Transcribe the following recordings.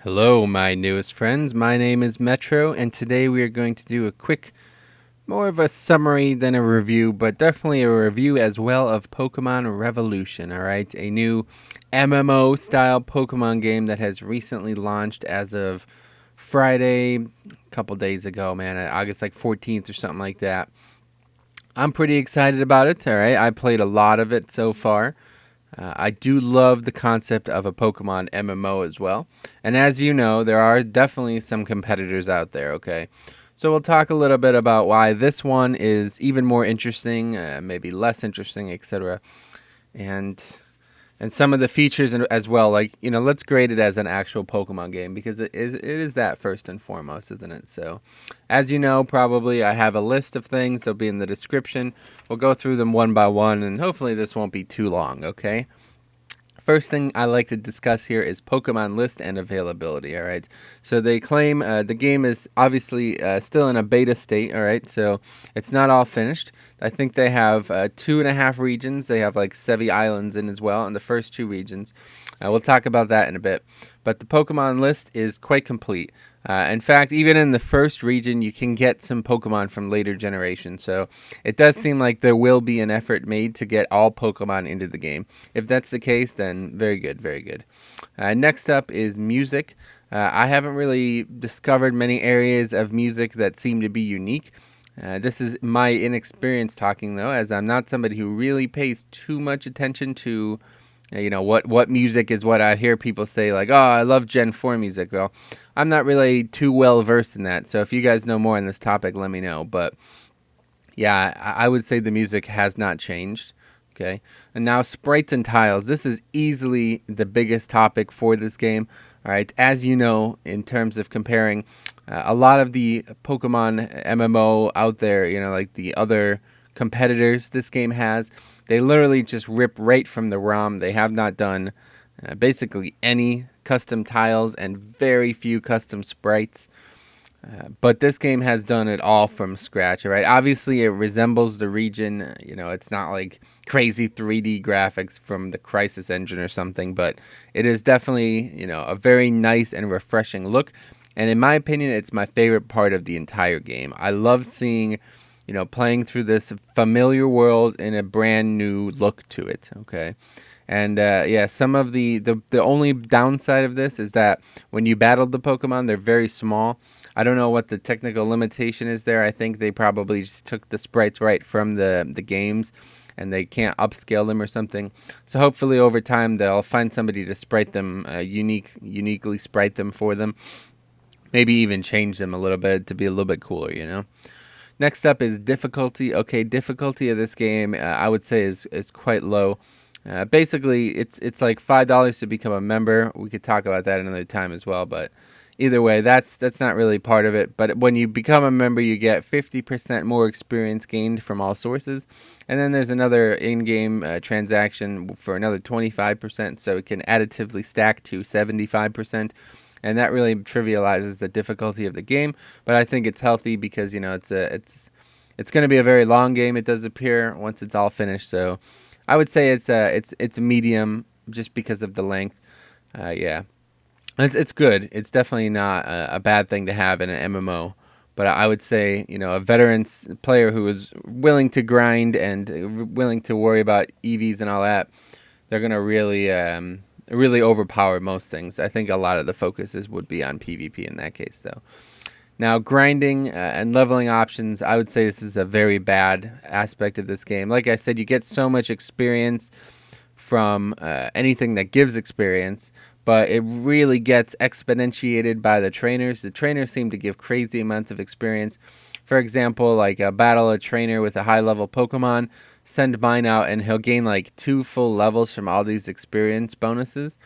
Hello, my newest friends. My name is Metro, and today we are going to do a quick, more of a summary than a review, but definitely a review as well of Pokemon Revolution, alright? A new MMO style Pokemon game that has recently launched as of Friday, a couple days ago, man, August like 14th or something like that. I'm pretty excited about it, alright? I played a lot of it so far. I do love the concept of a Pokemon MMO as well. And as you know, there are definitely some competitors out there, okay? So we'll talk a little bit about why this one is even more interesting, maybe less interesting, etc. And some of the features as well, like, let's grade it as an actual Pokemon game because it is that first and foremost, isn't it? So, as you know, probably I have a list of things. They'll be in the description. We'll go through them one by one, and hopefully this won't be too long, okay? First thing I like to discuss here is Pokemon list and availability. All right, so they claim the game is obviously still in a beta state. All right, so it's not all finished. I think they have 2.5 regions. They have like Sevi Islands in as well in the first two regions. We'll talk about that in a bit. But the Pokemon list is quite complete. In fact, even in the first region, you can get some Pokemon from later generations. So it does seem like there will be an effort made to get all Pokemon into the game. If that's the case, then very good, very good. Next up is music. I haven't really discovered many areas of music that seem to be unique. This is my inexperience talking, though, as I'm not somebody who really pays too much attention to what music is. What I hear people say, like, oh, I love Gen 4 music. Well, I'm not really too well versed in that, so if you guys know more on this topic, let me know. But yeah, I would say the music has not changed. Okay, and now sprites and tiles. This is easily the biggest topic for this game. All right, as you know, in terms of comparing a lot of the Pokemon MMO out there, like the other competitors this game has, they literally just rip right from the ROM. They have not done basically any custom tiles and very few custom sprites. But this game has done it all from scratch, all right? Obviously, it resembles the region. It's not like crazy 3D graphics from the Crisis engine or something, but it is definitely, a very nice and refreshing look. And in my opinion, it's my favorite part of the entire game. I love seeing, playing through this familiar world in a brand new look to it, okay? And yeah, some of the only downside of this is that when you battle the Pokemon, they're very small. I don't know what the technical limitation is there. I think they probably just took the sprites right from the games and they can't upscale them or something. So hopefully over time they'll find somebody to sprite them, uniquely sprite them for them. Maybe even change them a little bit to be a little bit cooler. Next up is difficulty. Okay, difficulty of this game I would say is quite low. Basically, it's like $5 to become a member. We could talk about that another time as well, but either way, that's not really part of it. But when you become a member, you get 50% more experience gained from all sources, and then there's another in-game transaction for another 25%, so it can additively stack to 75%. And that really trivializes the difficulty of the game, but I think it's healthy because it's going to be a very long game. It does appear once it's all finished, so I would say it's a medium just because of the length. Yeah, it's good. It's definitely not a bad thing to have in an MMO. But I would say a veteran player who is willing to grind and willing to worry about EVs and all that, they're gonna really overpower most things. I think a lot of the focuses would be on PvP in that case, though. Now, grinding and leveling options, I would say this is a very bad aspect of this game. Like I said, you get so much experience from anything that gives experience, but it really gets exponentiated by the trainers. The trainers seem to give crazy amounts of experience. For example, like battle a trainer with a high-level Pokemon, send mine out, and he'll gain like 2 full levels from all these experience bonuses.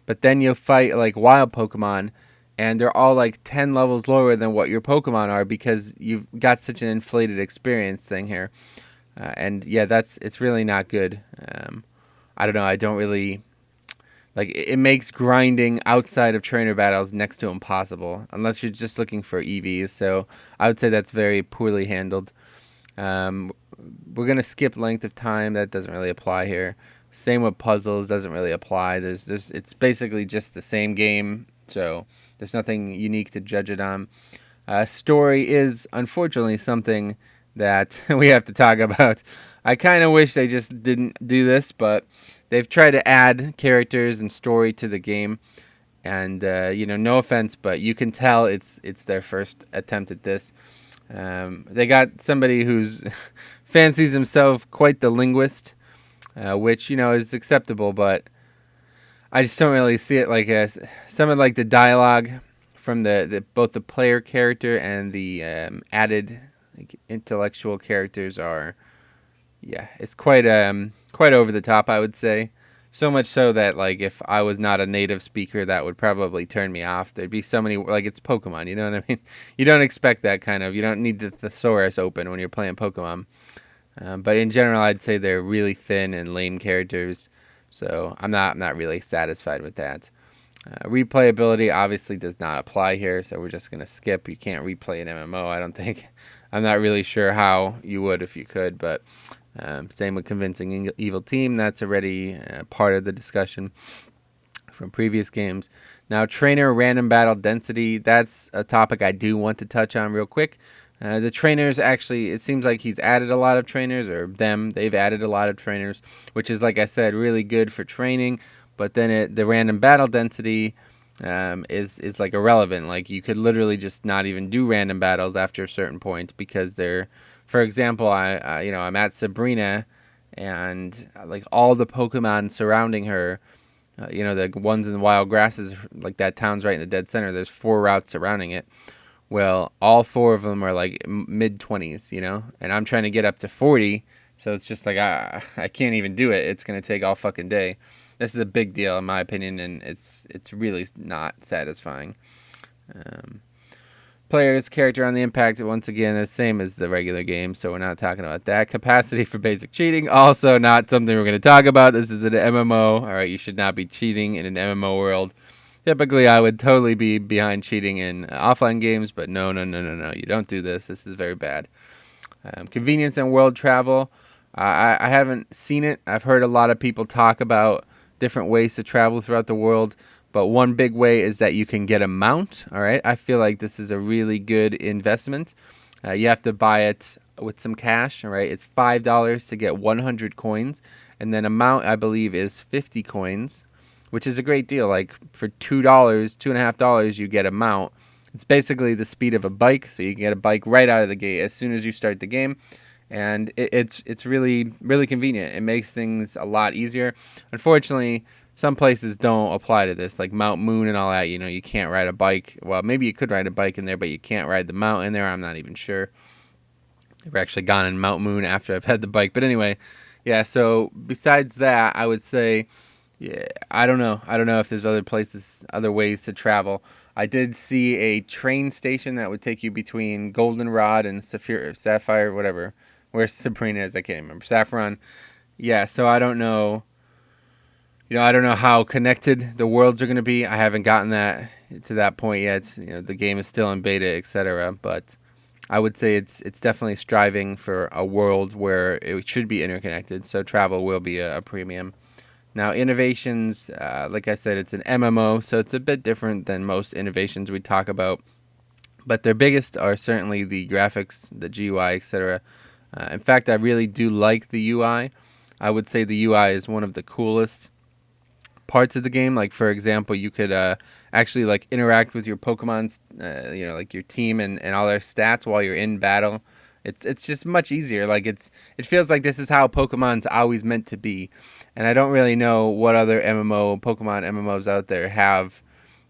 But then you'll fight like wild Pokemon, and they're all like 10 levels lower than what your Pokemon are because you've got such an inflated experience thing here. And yeah, it's really not good. I don't know. I don't really like it. Makes grinding outside of trainer battles next to impossible unless you're just looking for EVs. So I would say that's very poorly handled. Um, we're gonna skip length of time. That doesn't really apply here. Same with puzzles. Doesn't really apply. It's basically just the same game so there's nothing unique to judge it on. Story is unfortunately something that we have to talk about. I kind of wish they just didn't do this, but they've tried to add characters and story to the game. And no offense, but you can tell it's their first attempt at this. They got somebody who's fancies himself quite the linguist, which is acceptable, but I just don't really see it like some of like the dialogue from the both the player character and the added like intellectual characters are, it's quite over the top, I would say. So much so that like if I was not a native speaker, that would probably turn me off. There'd be so many, like, it's Pokemon, you know what I mean? You don't expect that kind of. You don't need the thesaurus open when you're playing Pokemon. But in general, I'd say they're really thin and lame characters. So I'm not really satisfied with that. Replayability obviously does not apply here, so we're just gonna skip. You can't replay an MMO, I don't think. I'm not really sure how you would if you could, but same with convincing evil team. That's already part of the discussion from previous games. Now, trainer random battle density. That's a topic I do want to touch on real quick. The trainers, actually, it seems like he's added a lot of trainers, or they've added a lot of trainers, which is, like I said, really good for training. But then the random battle density is like irrelevant. Like, you could literally just not even do random battles after a certain point because they're, for example, I'm at Sabrina, and like all the Pokemon surrounding her, the ones in the wild grasses, like that town's right in the dead center. There's 4 routes surrounding it. Well, all 4 of them are like mid-20s, and I'm trying to get up to 40, so it's just like I can't even do it. It's going to take all fucking day. This is a big deal in my opinion, and it's really not satisfying. Player's character on the impact, once again, the same as the regular game, so we're not talking about that. Capacity for basic cheating, also not something we're going to talk about. This is an MMO. All right, you should not be cheating in an MMO world. Typically, I would totally be behind cheating in offline games, but no. You don't do this. This is very bad. Convenience and world travel. I haven't seen it. I've heard a lot of people talk about different ways to travel throughout the world, but one big way is that you can get a mount. All right, I feel like this is a really good investment. You have to buy it with some cash. All right, it's $5 to get 100 coins, and then a mount, I believe, is 50 coins. Which is a great deal. Like for $2, $2.50, you get a mount. It's basically the speed of a bike, so you can get a bike right out of the gate as soon as you start the game, and it's really really convenient. It makes things a lot easier. Unfortunately, some places don't apply to this, like Mount Moon and all that. You can't ride a bike. Well, maybe you could ride a bike in there, but you can't ride the mount in there. I'm not even sure. I've actually gone in Mount Moon after I've had the bike, but anyway, yeah. So besides that, I would say. Yeah, I don't know. I don't know if there's other ways to travel. I did see a train station that would take you between Goldenrod and Sapphire, whatever. Where Sabrina is, I can't remember. Saffron. Yeah, so I don't know. I don't know how connected the worlds are going to be. I haven't gotten to that point yet. The game is still in beta, etc. But I would say it's definitely striving for a world where it should be interconnected. So travel will be a premium. Now, innovations, like I said, it's an MMO, so it's a bit different than most innovations we talk about. But their biggest are certainly the graphics, the GUI, etc. In fact, I really do like the UI. I would say the UI is one of the coolest parts of the game. Like, for example, you could actually like interact with your Pokemon, like your team and all their stats while you're in battle. It's just much easier. Like it feels like this is how Pokemon's always meant to be. And I don't really know what other Pokemon MMOs out there have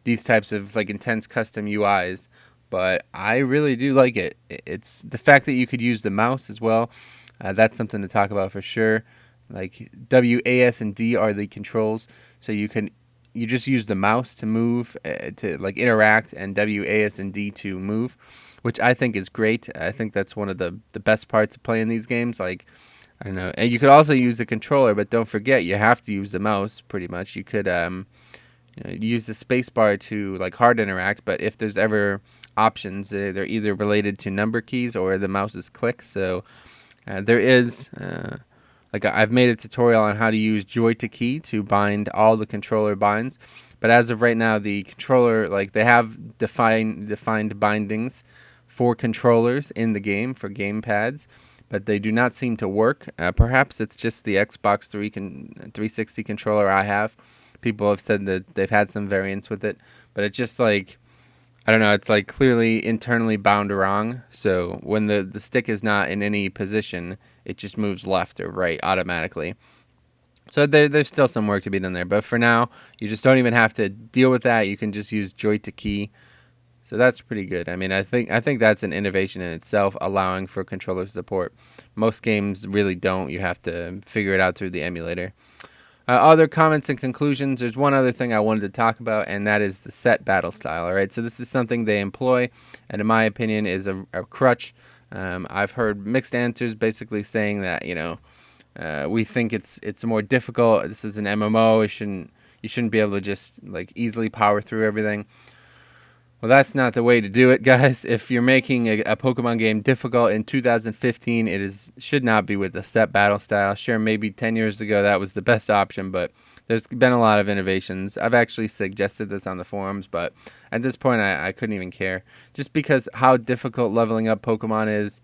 these types of like intense custom UIs, but I really do like it. It's the fact that you could use the mouse as well. That's something to talk about for sure. Like W, A, S, and D are the controls, so you just use the mouse to move, to like interact, and W, A, S, and D to move, which I think is great. I think that's one of the best parts of playing these games. Like, I don't know. And you could also use the controller, but don't forget, you have to use the mouse pretty much. You could use the space bar to like hard interact, but if there's ever options, they're either related to number keys or the mouse's click. So there is, I've made a tutorial on how to use joy to key to bind all the controller binds. But as of right now, the controller, like, they have defined bindings for controllers in the game for game pads, but they do not seem to work. Perhaps it's just the Xbox 360 controller I have. People have said that they've had some variants with it, but it's just like, I don't know, it's like clearly internally bound wrong. So when the stick is not in any position, it just moves left or right automatically. So there's still some work to be done there. But for now, you just don't even have to deal with that. You can just use joy to key. So that's pretty good. I mean, I think that's an innovation in itself, allowing for controller support. Most games really don't. You have to figure it out through the emulator. Other comments and conclusions. There's one other thing I wanted to talk about, and that is the set battle style. All right, so this is something they employ, and in my opinion, is a crutch. I've heard mixed answers, basically saying that we think it's more difficult. This is an MMO. You shouldn't be able to just like easily power through everything. Well, that's not the way to do it, guys. If you're making a Pokemon game difficult in 2015, should not be with the set battle style. Sure, maybe 10 years ago that was the best option, but there's been a lot of innovations. I've actually suggested this on the forums, but at this point I couldn't even care. Just because how difficult leveling up Pokemon is,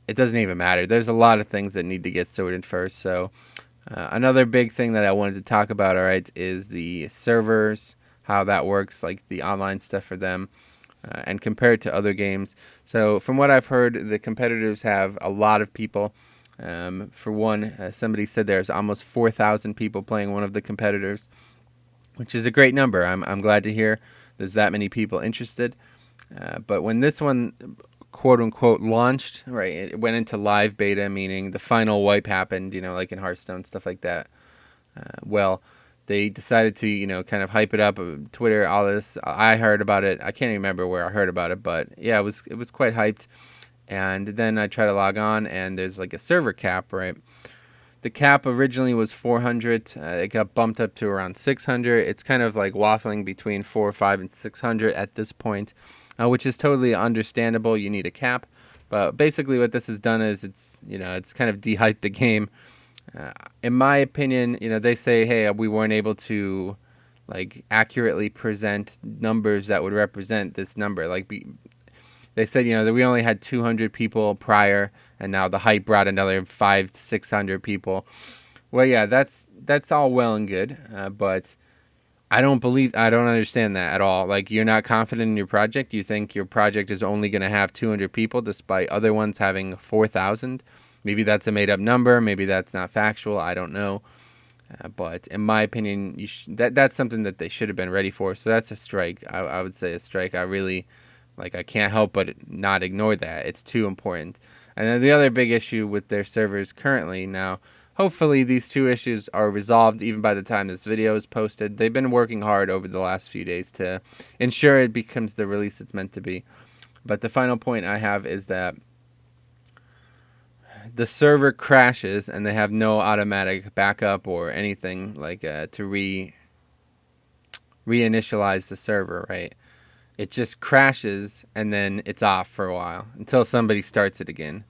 it doesn't even matter. There's a lot of things that need to get sorted first. So another big thing that I wanted to talk about, all right, is the servers, how that works, like the online stuff for them, and compared to other games. So from what I've heard, the competitors have a lot of people. For one, somebody said there's almost 4,000 people playing one of the competitors, which is a great number. I'm glad to hear there's that many people interested. But when this one, quote unquote, launched, right, it went into live beta, meaning the final wipe happened, like in Hearthstone, stuff like that. Well, they decided to, kind of hype it up, Twitter, all this. I heard about it. I can't even remember where I heard about it, but yeah, it was quite hyped. And then I try to log on, and there's like a server cap, right? The cap originally was 400. It got bumped up to around 600. It's kind of like waffling between 400, 500, and 600 at this point, which is totally understandable. You need a cap. But basically what this has done is it's kind of de-hyped the game. In my opinion, they say, hey, we weren't able to like accurately present numbers that would represent this number. They said, that we only had 200 people prior, and now the hype brought another 500 to 600 people. Well, yeah, that's all well and good, but I don't understand that at all. Like, you're not confident in your project. You think your project is only going to have 200 people despite other ones having 4,000. Maybe that's a made-up number. Maybe that's not factual. I don't know. But in my opinion, that's something that they should have been ready for. So that's a strike. I would say a strike. I can't help but not ignore that. It's too important. And then the other big issue with their servers currently now, hopefully these two issues are resolved even by the time this video is posted. They've been working hard over the last few days to ensure it becomes the release it's meant to be. But the final point I have is that the server crashes and they have no automatic backup or anything like to reinitialize the server, right? It just crashes and then it's off for a while until somebody starts it again.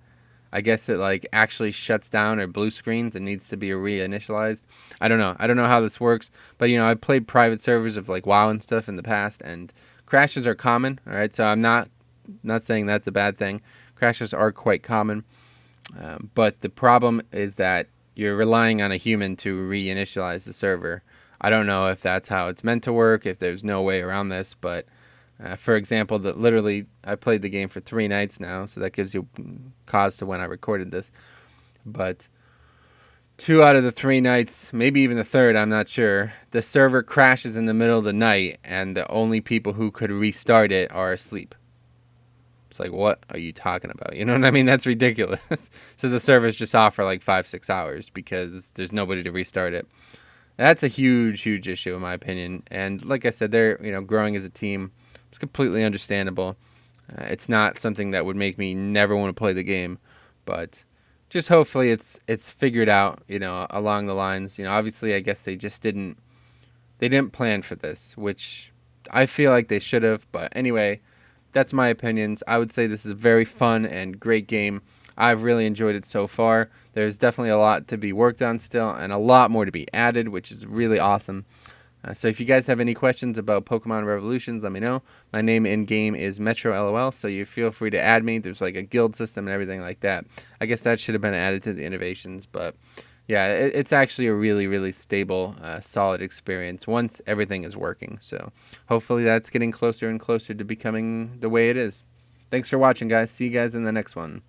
I guess it like actually shuts down or blue screens and needs to be reinitialized. I don't know how this works, but I've played private servers of like WoW and stuff in the past, and crashes are common. All right, so I'm not saying that's a bad thing. Crashes are quite common. But the problem is that you're relying on a human to reinitialize the server. I don't know if that's how it's meant to work, if there's no way around this, but for example, literally I played the game for 3 nights now, so that gives you cause to when I recorded this. But 2 out of the 3 nights, maybe even the third, I'm not sure, the server crashes in the middle of the night, and the only people who could restart it are asleep. It's like, what are you talking about? You know what I mean? That's ridiculous. So the server's just off for like 5-6 hours because there's nobody to restart it. That's a huge, huge issue in my opinion. And like I said, they're growing as a team. It's completely understandable. It's not something that would make me never want to play the game, but just hopefully it's figured out. Along the lines. Obviously, I guess they didn't plan for this, which I feel like they should have. But anyway. That's my opinions. I would say this is a very fun and great game. I've really enjoyed it so far. There's definitely a lot to be worked on still and a lot more to be added, which is really awesome. So if you guys have any questions about Pokemon Revolutions, let me know. My name in game is MetroLOL, so you feel free to add me. There's like a guild system and everything like that. I guess that should have been added to the innovations, but yeah, it's actually a really, really stable, solid experience once everything is working. So hopefully that's getting closer and closer to becoming the way it is. Thanks for watching, guys. See you guys in the next one.